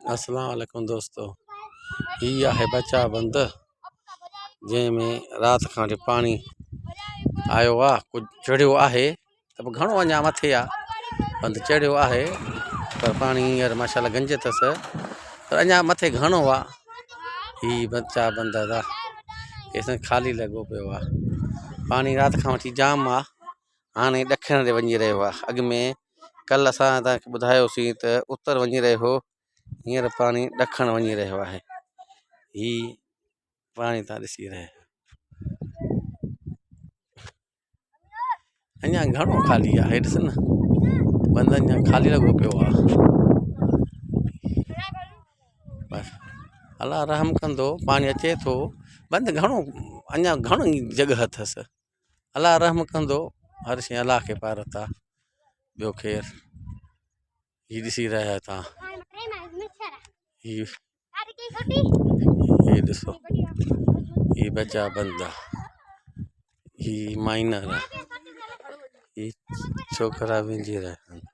अस्सलाम वालेकुम दोस्तों, ये है बचा बंद जैमें रात खां वठी पानी आयो आहे। कुझु चढ़ियो आहे त घणो अञा मथे आहे, बंद चढ़ियो आहे पर पानी हींअर माशाल्लाह गंज अथसि, पर अञा मथे घणो आहे। ही बचा बंद आहे, इसमें ख़ाली लॻो पियो आहे। पानी रात खां वठी जाम आहे, हाणे ॾखिण ते वञी रहियो आहे। अॻु में कल्ह असां तव्हांखे ॿुधायोसीं त उत्तर वञी रहियो हो, हींअर पानी ॾखण वञी रहियो आहे। ही पानी तव्हां ॾिसी रहिया आहियो, अञा घणो ख़ाली आहे। ॾिस न, बंद अञा ख़ाली लॻो पियो आहे। बसि अलाह रहम कंदो, पानी अचे थो। बंद घणो अञा घणी जॻह अथसि, अलाह रहम कंदो। हर शइ अलाह खे पारत आहे। ॿियो ख़ैर ही ॾिसी रहिया आहियो तव्हां, ही ॾिसो, ही बचा बंद आहे, ही माइनर आहे, ही छोकिरा विझी रहिया आहिनि।